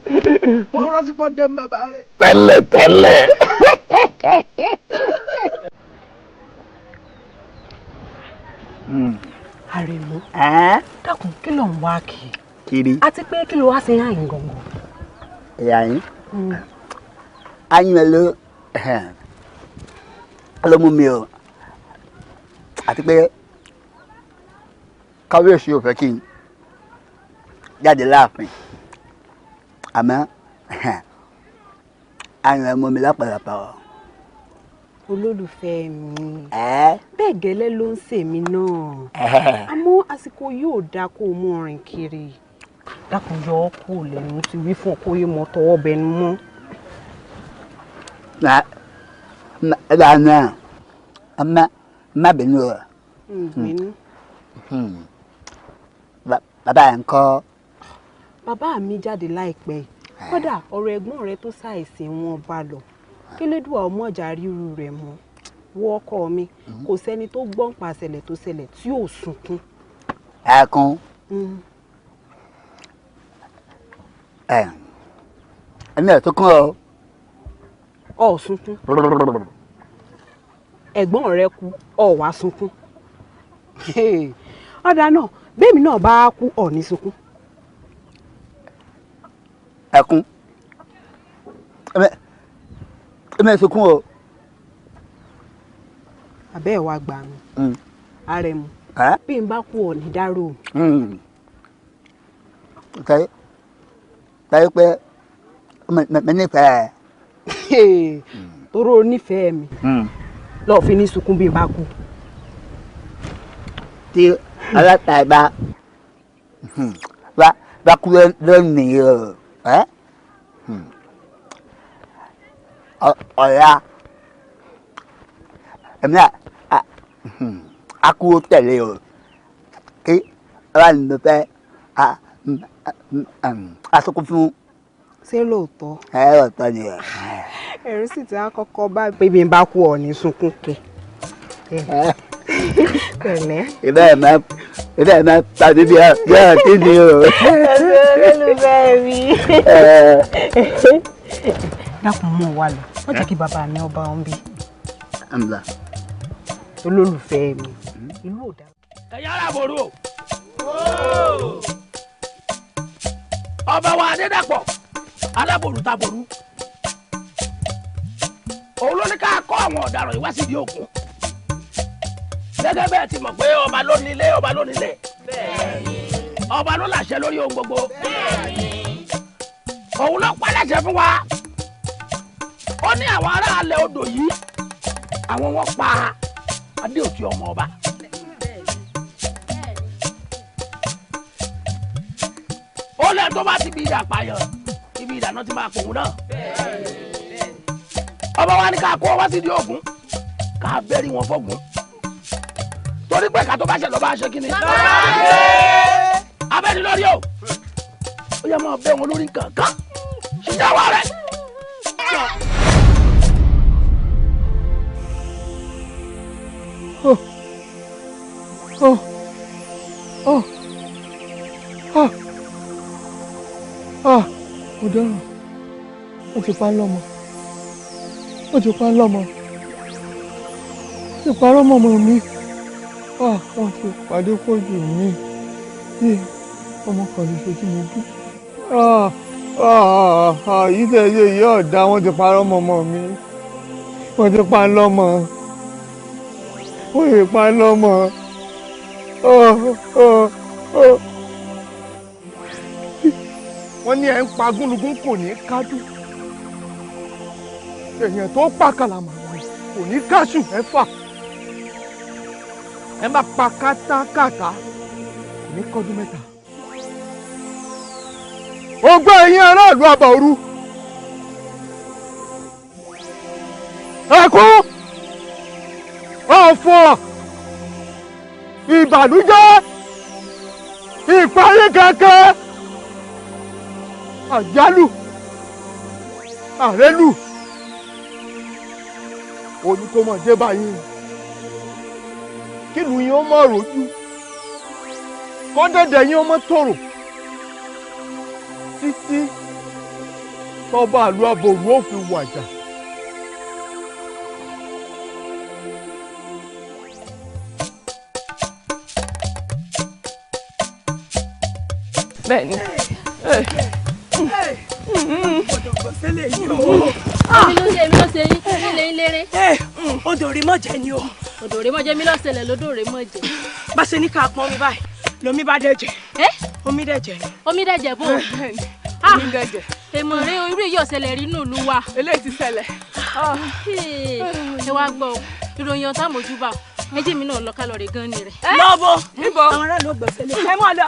mo rántí pọ́ dẹ́ bàbá rẹ̀. tẹ́lẹ̀. Àrẹ̀mú dákun kí ló ń wá kiri. àti pé kí ló wá sí àyìn gangan. ẹ̀yà yín àyìn ẹ̀ ló mú mi o àti pé kábíyèsí ò fẹ́ kí n jáde láàfin àmọ́ àyìn ẹ̀ mú mi lápàlàpà o. olólùfẹ́ mi bẹ́ẹ̀ gẹ́lẹ́ ló ń ṣèmi náà àmọ́ àsìkò yóò dáa kó o mú ọrìn kiri dákun yọ ọ́ kó o lẹ́nu ti wí fún ọ kó yé mọ tọwọ́ bẹnu mọ́. má bínú o. Bàbá ẹ̀ ń kọ́. Bàbá mi jáde láìpẹ́ kódà ọ̀rọ̀ ẹ̀gbọ́n rẹ tó ṣàìsí wọn bá lọ kí lédùá ọmọ ọjà ríru rẹ̀ mọ́ wọ ọkọ mi kò sẹ́ni tó gbọ́n pa ṣẹlẹ̀ tó ṣẹlẹ̀ tí ò sunkún. Ẹkún. Ẹ̀mí ẹ̀ tó kún ọ. Ọ̀ sunkún. Ẹ̀gbọ́n rẹ kú ọ̀ wá sunkún. Ọ̀dà náà bẹ́ẹ̀mi náà bá kú ọ̀ ní sunkún. Ẹkún. Ẹ̀mí ẹ̀ sunkún o. Abẹ́ ẹ̀ wá gbà mí. Arẹ̀mú. Bí n bá kú ọ̀ ní dárò. Táyé pé mo nífẹ̀ẹ́. Toró onífẹ̀ẹ́ mi lọ́ọ́ fi ní sunkún bí n bá kú. Tí aláta bá kú lónìí o ọ̀la ẹ̀mí a kú tẹ̀lé o kí ọ̀la ní mo fẹ́ asokun fún. Ṣé lóòótọ́? Lóòótọ́ ni. Ẹ̀rù sì ti á kọ́kọ́ bá pé bí n bá kú ọ̀ ní sunkún kẹ. Pẹ̀lẹ́. Ibẹ̀ ẹ̀ máa pàdé bí ọtí ni o. Olólùfẹ́ mi. Dákun mú wa lọ, wọ́n jẹ́ kí bàbá mi ọba ọ̀hún bí. Olólùfẹ́ mi, ìlú ò dára. Ẹ̀yin ará àbòrò ọba wa Adédàpọ̀ alábòrú taború òun ló ní ká kọ́ àwọn ọ̀daràn yìí wá síbi òkun gẹ́gẹ́ bẹ́ẹ̀ ti mọ̀ pé ọba ló nílé ọba ló nílé ọba ló láṣẹ lórí ohun gbogbo òun ló pa láṣẹ fún wa ó ní àwọn ará alẹ́ odò yìí àwọn wọn pa Adéòtí ọmọ ọba. Ó lẹ́ tó bá ti bí ìdà pààyàn ibi ìdáná ti máa pòun náà. Ọba wa ní ká kó wá sí di Ògún ká bẹ́rí wọn fọ́gùn torí pé ká tó bá ṣe lọ́ bá ṣe kí ni. Abẹ́ni lórí o ó yẹ máa bẹ́ wọn lórí kankan ṣíjáwá rẹ̀. Ọ̀daràn ó ti pa á lọ́mọ ó ti pa á lọ́mọ ó ti parọ́ mọ́mọ́ mi wọ́n ti pàdé pọ̀jù mi bí ọmọ kan ṣoṣo tí mo bí yìí tẹ̀lé yìí ọ̀dà wọ́n ti parọ́ mọ́mọ́ mi wọ́n ti pa á lọ́mọ wọ́n ti pa á lọ́mọ. Wọ́n ní ẹ̀ ń pa gúnlugún kò ní kájú èèyàn tó pa kàlàmàgbò kò ní káṣù mẹ́fà ẹ má pa kátákátá kò ní kọ́dún mẹ́ta. Ogbó ẹ̀yin aráàlú Àbàorú ẹkún ọ̀fọ̀ ìbànújẹ́ ìparí kẹ̀kẹ́ àjálù àrélù oníkómọ dé báyìí kílù yín ó mọ rojú kọ́ńdẹ̀dẹ̀ yín ó mọ tòrò títí tọ́ba àlú Àbòrú ó fi wàjà. Bẹ́ẹ̀ni. èmi ló ṣe yín nílé ilére. odò rè mọ̀jẹ̀ ni o. odò rè mọ̀jẹ̀ mi ló ṣẹlẹ̀ lódò rè mọ̀jẹ̀. bá ṣe ní ká pọn mi báyìí lomi bá dẹ̀jẹ̀. omi dẹ̀jẹ̀ ni. omi dẹ̀jẹ̀ bò. omi dẹ̀jẹ̀. èmọ̀ rẹ irú yìí ò ṣẹlẹ̀ rí nù lú wa. eléyìí ti ṣẹlẹ̀. ẹ wá gbọ́ ìròyìn ọ̀tá mojúbà ẹ jẹ́ mi náà lọ kálọ̀rì gan ni rẹ̀. lọ́bọ̀ níbo àwọn aráàlú ọgbọ̀nsẹ̀ lè ẹ mọ̀ lọ.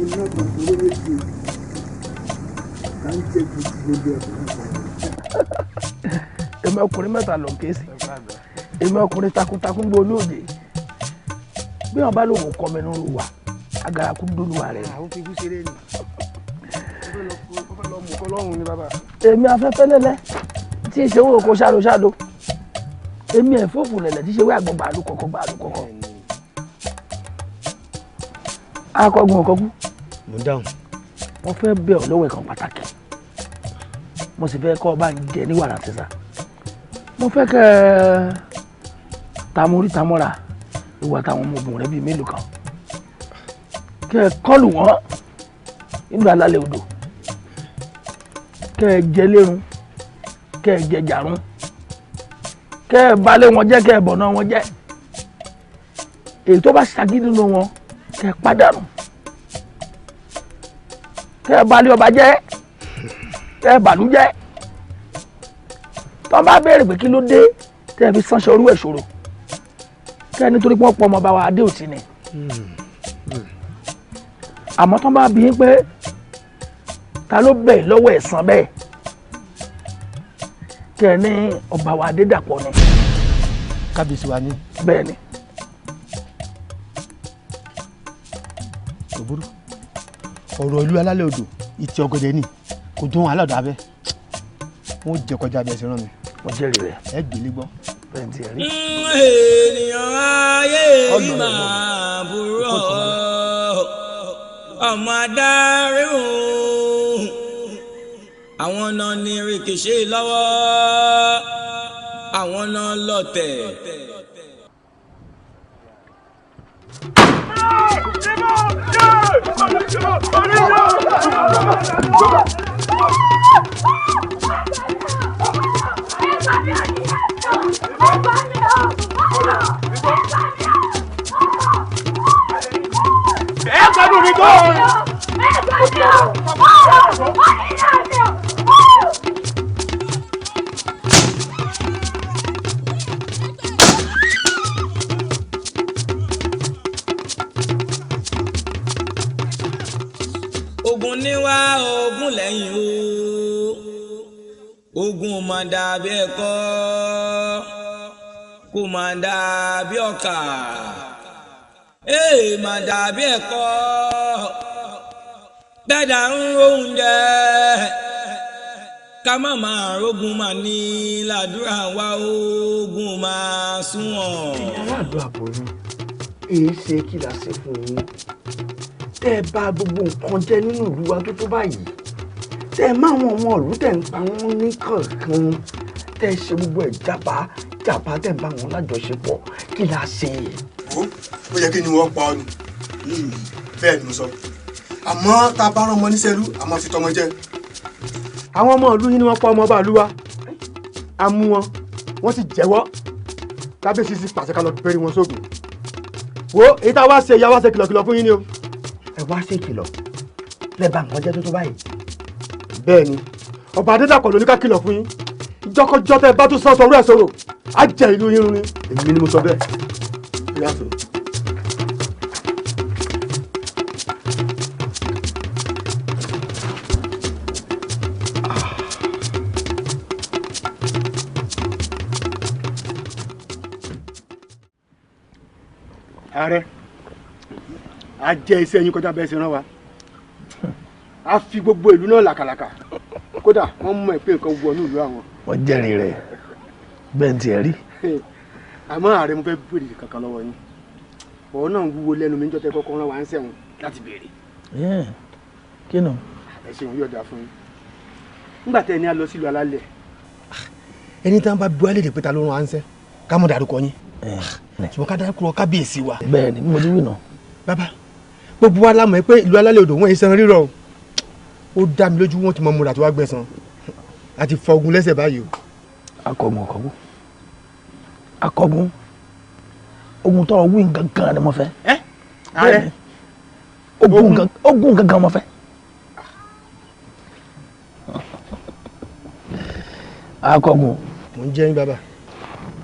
iná tó dúró méjì là ń jẹ́ ju gbogbo ẹ̀kọ́. èmi ọkùnrin mẹ́ta lọ kéésì èmi ọkùnrin takuntakun gbé olóòjé bí wọn bá lòun kọ́ mi nínú wa agara kú dúnúwa rẹ̀. àwọn fi kú ṣeré ni ó fẹ́ lọ mú kọ́ lọ́rùn ni bàbá. èmi afẹ́fẹ́ lẹ́lẹ́ tí ìṣe owó oko ṣádoṣádo èmi ẹ̀fọ́fù lẹ̀lẹ̀ tí ṣe wé àgbọ̀n gbàlú kọ̀kọ̀. akọgun ọkọkú. mo dáhùn. wọ́n fẹ́ bẹ̀ ọ́ lọ́wọ́ ẹ̀kan pàtàkì mo sì fẹ́ kọ́ ọ bá ń jẹ ní wàrà sísà mo fẹ́ kẹ́ ẹ tamori tamora ìwà táwọn ọmọbìnrin rẹ bíi mélòó kan kẹ́ ẹ kọlù wọ́n nígbà lálẹ́ odò kẹ́ ẹ jẹ lérun kẹ́ ẹ jẹ jàrún kẹ́ ẹ balẹ̀ wọn jẹ́ kẹ́ ẹ bọ̀nà wọn jẹ́ èyí tó bá ṣàgídí nínú wọn kẹ́ ẹ pàdánù kẹ́ ẹ balẹ̀ ọba jẹ́ kẹ́ ẹ bàlújẹ́ tó bá béèrè pé kí ló dé tẹ́ ẹ fi sánṣọ orú ẹ̀ ṣòro kẹ́ ẹ nítorí pé wọ́n pọ̀ ọmọ bá wa adé òtí ni àmọ́ tó bá bí pé ta ló bẹ̀ lọ́wọ́ ẹ̀san bẹ́ẹ̀ kẹ́ ẹ ní ọba wa adé dàpọ̀ ni. kábíyèsí wa ní. bẹ́ẹ̀ ni. kò burú ọ̀rọ̀ ìlú alálẹ̀ odò ìtì ọ̀gọ̀dẹ̀ ni kò dún aládùn abẹ́ wọ́n jẹ kọjá abẹ́ sí rán mi. wọ́n jẹ́rìí rẹ̀. ẹ gbélé gbọ́. bẹ́ẹ̀ ti rí. ènìyàn ayé yìí máa burú ọmọ adarí òun àwọn náà ní rìkìṣe lọ́wọ́ àwọn náà lọ́tẹ̀. ẹ gbádùn mi tó. ogun níwá ogun lẹ́yìn o ogun ò máa dàbí ẹ̀kọ́ kò máa dàbí ọkà máa dàbí ẹ̀kọ́ dẹ́dà ń róúnjẹ ká má máa rógun máa ní làdúrà wá ogun máa súnwọ̀n. aráàlú àbòyún èyí ṣe kí la ṣe fún yín tẹ́ ẹ bá gbogbo nǹkan jẹ́ nínú ìlú wa tó báyìí tẹ́ ẹ máa wọn ọmọ ìlú tẹ́ ń pa wọ́n ní kọ̀ọ̀kan tẹ́ ẹ ṣe gbogbo ẹ̀ jàpá tẹ́ ẹ bá wọn lájọṣepọ̀ kí la ṣe. ó yẹ kí ni wọ́n pa ọ́ ni bẹ́ẹ̀ ni mo sọ àmọ́ tá a bá rán ọmọ níṣẹ́lú àmọ́ fi tọmọ jẹ. àwọn ọmọ ìlú yín ni wọ́n pa ọmọ ọba ìlú wa a mú wọn wọ́n sì jẹ́wọ́ kábíyèsí sì pàṣẹ ká lọ bẹ̀rẹ̀ wọn sóògùn wo èyí tá a wá ṣe ìyá wa ṣe kìlọ̀kìlọ̀ fún yín ni o. ẹ wá ṣe ìkìlọ̀ lẹ́ẹ̀bà nǹkan jẹ́ tó báyìí. bẹ́ẹ̀ ni ọba adédàpọ̀ ló ní ká kìlọ̀ fún yín ìjọkọjọ tẹ bá tún sọ sọ̀rọ̀ ẹ̀ sọ̀rọ̀ á jẹ ìlú yín run ni èmi ni mo sọ bẹ́ẹ̀. ààrẹ a jẹ iṣẹ́ yín kọjá bẹ́ẹ̀ ṣe rán wa a fi gbogbo ìlú náà làkàlàkà kódà wọ́n mọ̀ pé nǹkan wọnú ìlú àwọn. wọ́n jẹ́rìí rẹ̀ bẹ́ẹ̀ ti ẹ̀ rí. àmọ́ ààrẹ mo fẹ́ béèrè kankan lọ́wọ́ yín ọ̀rọ̀ náà ń wúwo lẹ́nu mi níjọ́ tẹ́ kọ́kọ́ rán wa ń sẹ́wọ̀n láti béèrè. kí nù. ẹ ṣeun yóò dáa fún yín nígbà tẹ́ ẹ ní a lọ sílùú alálẹ̀. ẹni tí wọn bá bu alẹ́ dèpẹ́ta ló rán wa ń sẹ́ ká mọ̀ dárúkọ yín ṣùgbọ́n ká dárúkọ kábíyèsí wa. bẹ́ẹ̀ ni mo ti wí nà. bàbá gbogbo wa la mọ̀ pé ìlú alálẹ̀ odò wọ́n ìsan rírọ̀ ó dá mi lójú wọn ti mọ múra tó wá gbẹ̀san àti fọ ogun lẹ́sẹ̀ báyìí o. akọgun ogun tọrọ wí gangan ni mo fẹ́. ààrẹ ogun gangan mo fẹ́. akọgun. mo ń jẹ́ yín bàbá.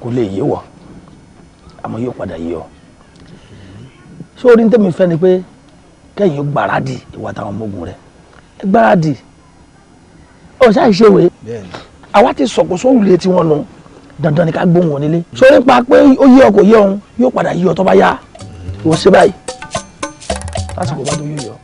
kò lè yé wọ àmọ́ yóò padà yé ọ. sórí ní tẹ́mi fẹ́ ni pé kẹ́yìn gbáradì ìwà táwọn ọmọ ogun rẹ̀ gbáradì ọ̀sá ìṣèwé àwa ti sọ̀kò sóòrùlé tí wọ́n nu dandan ni ká gbóhùn wọn nílé sọ nípa pé ó yé ọ kò yé ọ̀hún yóò padà yí ọ tó bá yá ìwọ ṣe báyìí lásìkò bá tó yóò yọ.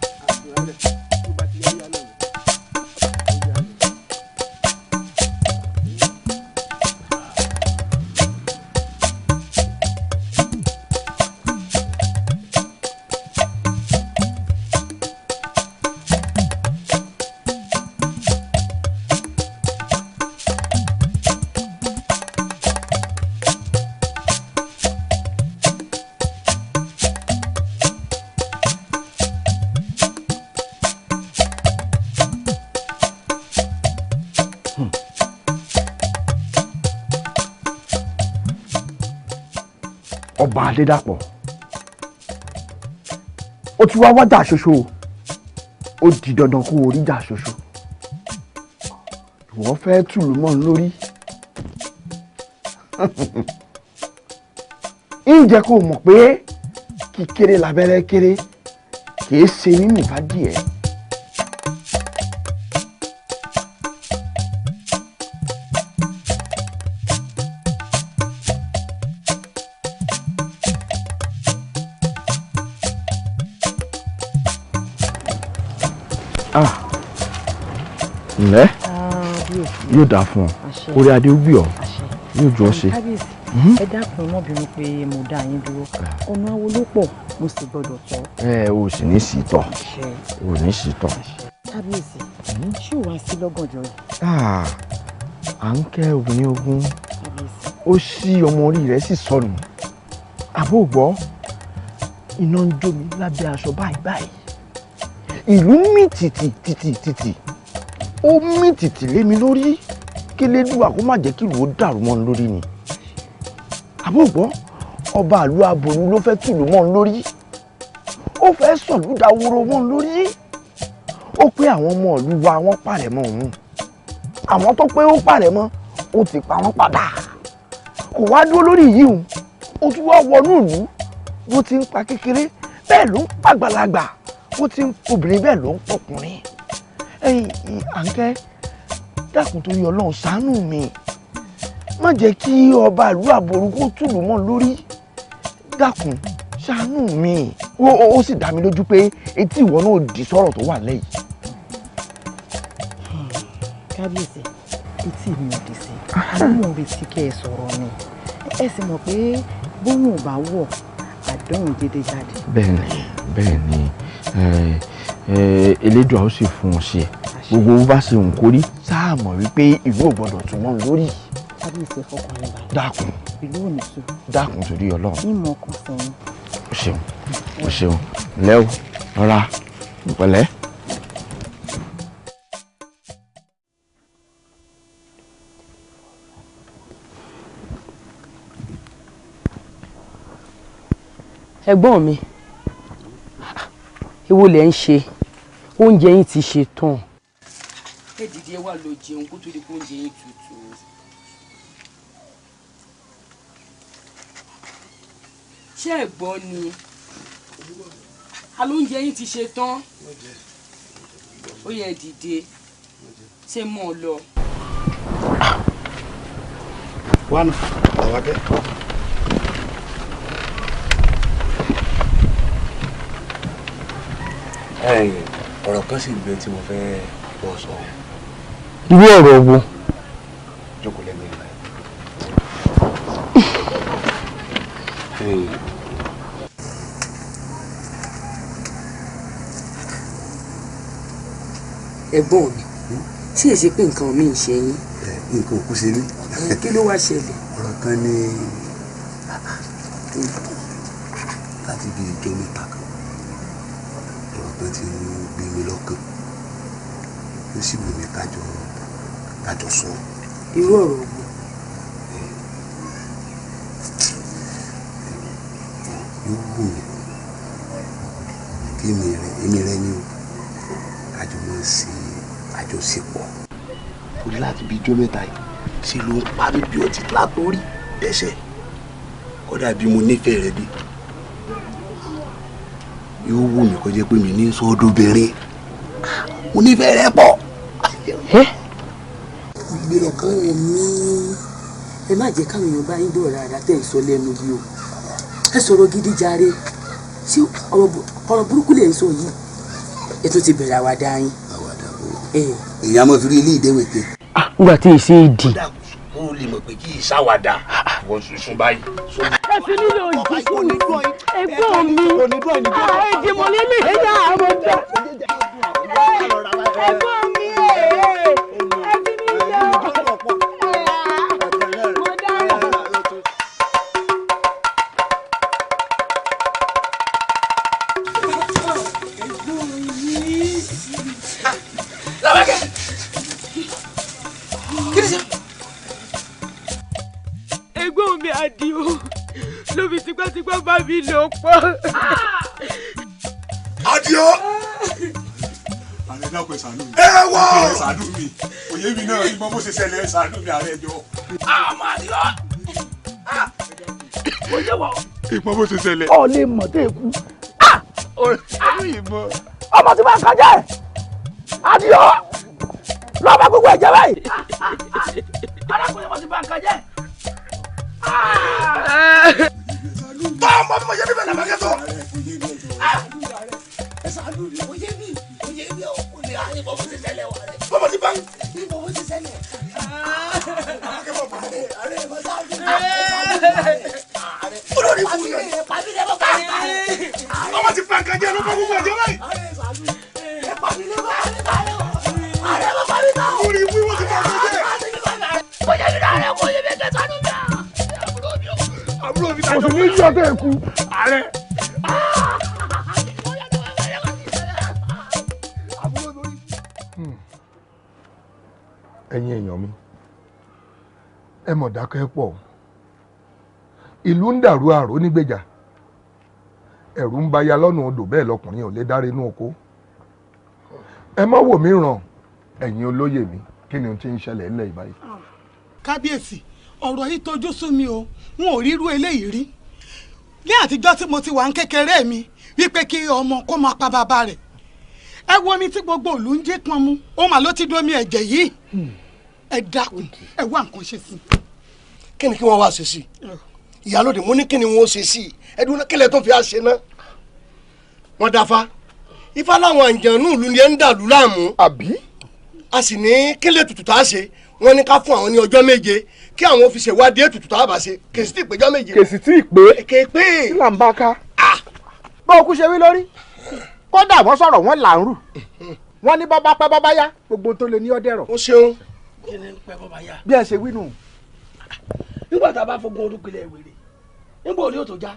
Ọba Adédàpọ̀ ó ti wá wájà ṣoṣo ó di dandan kó orí jà ṣoṣo ìwọ fẹ́ tùlù mọ́ ń lórí ǹjẹ́ kó mọ̀ pé kíkéré lábẹ́rẹ́ kéré kìí ṣe nínú ìfádìẹ. ǹlẹ́ yóò dáa fún ọ orí adé ó gbé ọ yóò jọ ọ ṣe. ẹ dákun ọmọbìnrin pé mo dá yín dúró ọ̀nà awo ló pọ̀ mo sì gbọ́dọ̀ tọ́. o sì ní sí tọ̀ o ní sí tọ̀. kábíyèsí ṣé ò wá sí lọ́gànjọ́ yìí. à ń kẹ́ obìnrin ogun ó ṣí ọmọ orí rẹ̀ sì sọnù àbó gbọ́ iná ń jó mi lábẹ́ aṣọ báyìí báyìí ìlú mì tìtì tìtì tìtì ó mì tìtì lé mi lórí kí lédùá kó má jẹ́ kí ìlú ó dàrú mọ́ mi lórí ni àbó gbọ́ ọba àlú aboyún ló fẹ́ tùlù mọ́ mi lórí ó fẹ́ sọ̀lú daworo mọ́ mi lórí ó pé àwọn ọmọ ìlú wa wọ́n pàrẹ̀ mọ́ òun àwọn tó pé ó pàrẹ̀ mọ́ ó ti pa wọ́n padà kò wá dúró lórí yìí o ó tún wá wọnú ìlú bó ti ń pa kékeré bẹ́ẹ̀ ló ń pàgbàlagbà bó ti ń obìnrin bẹ́ẹ̀ ló ń pọkùnrin àǹkẹ́ dákun torí ọlọ́run ṣàánú mi má jẹ́ kí ọba ìlú àbòrú kó tùlù mọ́ lórí dákun ṣàánú mi ó sì dá mi lójú pé etí ìwọ náà di sọ̀rọ̀ tó wà lẹ́yìn. kábíyèsí etí mi ò dì sí àmọ́ mo retí kẹ́ ẹ sọ̀rọ̀ mi ẹ sì mọ̀ pé bóun ò bá wọ̀ àdéhùn dédé jáde. bẹ́ẹ̀ni elédùà ó sì fún ọ ṣe gbogbo bó bá ṣe ń kórí sáà mọ̀ wípé ìlú ò gbọ́dọ̀ tún mọ́ lórí. kábíyèsí fọkàn yín balẹ̀. dákun ìlú ò ní sùn. dákun torí ọlọ́run. ìmọ̀ ọkàn sẹ́yìn. o ṣeun o ṣeun lẹ́wọ̀ rọra pẹ̀lẹ́. ẹ̀gbọ́n mi èwo lẹ ń ṣe oúnjẹ yín ti ṣe tán. ẹ dìde wá lọ jẹun kó tó di kó oúnjẹ yín tutù. ṣé ẹ̀gbọ́n ni alóúnjẹ yín ti ṣe tán ó yẹ dìde ṣé mọ́ ọ lọ. wá nù àwọn akẹ́. ọ̀rọ̀ kan sì gbé tí mo fẹ́ bọ́ sọ. irú ọ̀rọ̀ wo. jókòó lẹ́nu ìlà ẹ̀gbọ́n mi ṣé èsì pé nǹkan mi ń ṣe yín. nǹkan òkú ṣe mí. kí ló wá ṣẹlẹ̀. ọ̀rọ̀ kan ní láti bí ìjọ mẹ́ta kan ọ̀rọ̀ kan ti ń gbé mi lọ́kàn ó sì wù mí kájọ sọ. irú ọ̀rọ̀ wo. yóò wù mí kí èmi rẹ ní o kájọ máa ṣe àjọṣepọ̀. torí láti bí ijó mẹ́ta yìí ṣe ló ń pa mí bí ọtí látòrí dẹ́sẹ̀ kódà bí mo nífẹ̀ẹ́ rẹ dé yóò wù mí kó jẹ́ pé mi ní sọ́ọ́dọ̀bìnrin mo nífẹ̀ẹ́ rẹ pọ̀. ìgbé ọkàn mi ẹ má jẹ́ káwọn èèyàn bá yín dọ̀rọ̀ dáadáa tẹ̀ ń sọ lẹ́nu yìí o ẹ sọ̀rọ̀ gidi jàre ṣé ọ̀rọ̀ burúkú lè ń sọ yìí ẹ tún ti bẹ̀rẹ̀ àwàdà yín. àwàdà bò èèyàn mọ̀ fi rí ilé ìdẹ́wẹ̀ pé. nígbà tí èsì ìdì. ó lè mọ̀ pé kí ìṣàwàdà wọ́n sùn báyìí. ẹ fi nílò ìdíkù ẹ̀gbọ́n mi ìdìmọ̀lẹ́ mi ẹ̀yà àwọn ọ̀dọ́ ẹ̀gbọ́n mi ẹ fi nílò. Ẹ̀gbọ́n mi Àdìó ló fi tipátipá bá mi lò pọ̀. Àdìó. ààrẹ náà pẹ ṣàánú mi. ẹ wọ ṣàánú mi òye mi náà ìmọ̀ bó ṣe ṣẹlẹ̀ ṣàánú mi ààrẹ jọ. àmọ́ Àdìó. ó jẹ́ wọ. ìmọ̀ bó ṣe ṣẹlẹ̀. ọ̀ lè mọ̀ tẹ́ ẹ kú. ìmọ̀. ọmọ tí bá ń kájá ẹ̀ Àdìó lọ́ọ́ bá gbogbo ẹ̀jẹ̀ báyìí. arákùnrin ọmọ tí bá ń kájá ẹ̀. Tọ́mọ bí mo yẹ bí bẹ́ẹ̀ nàbàkẹ́ tó. Ẹ ṣàánú mi, mo yé mi ò kú lè ayé bọ́ bó ti ṣẹlẹ̀ wà rẹ̀. Bọ́mọ ti bá ń. Bọ́ bó ti ṣẹlẹ̀. Olórí fún yẹn. Ọmọ ti pa nǹkan jẹ́ ló bá gbogbo ẹ̀jẹ̀ báyìí. Olórí fún ìwọ́n ti pa nǹkan jẹ́. Mo yẹ mi náà rẹ̀ mo yé mi kẹ́ ṣàánú mi. Àbúrò mi Kò sì ní yọ tẹ́ ẹ kú. ààrẹ. ẹ̀yin èèyàn mi ẹ mọ̀ dákẹ́ pọ̀ ìlú ń dàrú àrò nígbèjà ẹ̀rù ń baya lọ́nà odò bẹ́ẹ̀ lọkùnrin ò lè dáre inú oko ẹ má wò mí ràn ẹ̀yin olóyè mi kí ni ohun tí ń ṣẹlẹ̀ ńlẹ̀ ìbáyìí. kábíyèsí ọ̀rọ̀ yìí tojú sú mi o n ò rírú eléyìí rí ní àtijọ́ tí mo ti wà ń kékeré mi wípé kí ọmọ kó máa pa bàbá rẹ̀ ẹ wo omi tí gbogbo ìlú ń jí pọn mu ó mà ló ti domi ẹ̀jẹ̀ yìí ẹ dákun ẹ wá nǹkan ṣe sí. kí ni kí wọ́n wá ṣe sí ìyálòdì mo ní kí ni wọ́n ṣe sí ẹdun kílẹ̀ tó fi àṣẹ náà wọ́n dáfa ifá láwọn àǹjẹ̀nú ìlú ni ẹ ń dàlú láàmú àbí a sì ní kílẹ̀ tutù tá a ṣe wọ́n ní ká fún àwọn ní ọjọ́ méje kí àwọn fi ṣèwádìí ètùtù tá a bá ṣe kèsì tí ìpéjọ́ méje. kèsì tí ì pé kéèpé kí là ń bá ká. bó o kú ṣe wí lórí kódà wọ́n sọ̀rọ̀ wọ́n là ń rù wọ́n ní bọ́bá pẹ́ bọ́bá yá gbogbo tó lè ní ọdẹ̀rọ̀. ó ṣeun. kí ni pẹ́ bọ́bá yá. bí ẹ ṣe wí nù. nígbà tá a bá fogun ọdún pilẹ̀ wèrè nígbà òní ò tó já.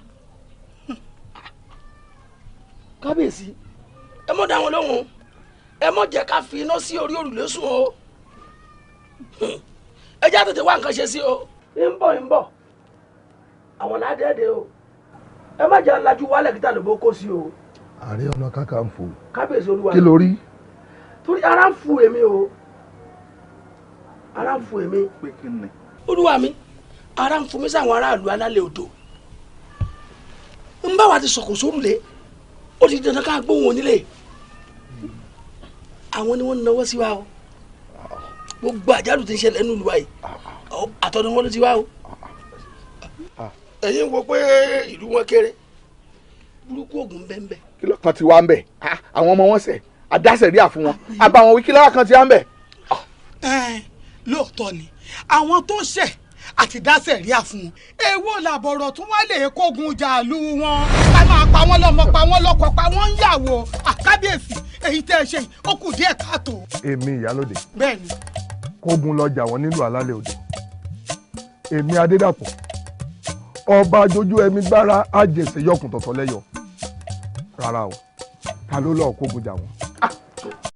kábíyèsí ẹ mọ̀ dá wọn lóhùn ẹ mọ̀ jẹ́ ká fi iná sí orí òrùlé sùn o ẹ já tètè wá nǹkan ṣe sí o. ń bọ̀ àwọn ládẹ́ẹ̀dẹ́ o ẹ má jẹ́ alájú wálẹ̀ kíta lóbó kó sí o. Ààrẹ Ọ̀nà Kakanfò kábíyèsí olúwa kí ló rí. torí ara ń fu èmi o ara ń fu èmi. pé kí ni. olúwa mi ara ń fu mi sáwọn aráàlú alálẹ̀ odò ń bá wa ti sọ̀kò sórùlé ó ti dandan ká gbóhùn onílé àwọn ni wọ́n náwó sí wa o gbogbo àjálù tí ń ṣẹlẹ̀ nínú ìlú wa yìí àtọ̀dọ̀ wọn ló ti wá o ẹ̀yin wo pé ìlú wọn kéré burúkú oògùn bẹ́ẹ̀ kí ló kan ti wá ń bẹ̀ àwọn ọmọ wọn sẹ̀ àdáṣẹ̀ rí àfún wọn àbáwọn wí kí lọ́wọ́ kan ti wá ń bẹ̀. lóòótọ́ ni àwọn tó ṣẹ̀ àti dáṣẹ̀ rí àfún wọn èwo làbọ̀rọ̀ tún wá lè kógun jàlú wọn ká máa pa wọ́n lọ́mọ pa wọ́n lọ́kọ pa wọ́n ń yàwó àkábíyèsí èyí tẹ́ ẹ ṣe yìí ó kù díẹ̀ káàtó. èmi ìyálòdè bẹ́ẹ̀ni. kógun lọ́jà wọn nílùú alálẹ̀ odò èmi adédàpọ̀ ọba àjòjú ẹ̀mí gbára àjèsè yọkùn tọ̀tọ̀ lẹ́yọ rárá o ta ló lọ́ọ́ kógun jà wọ́n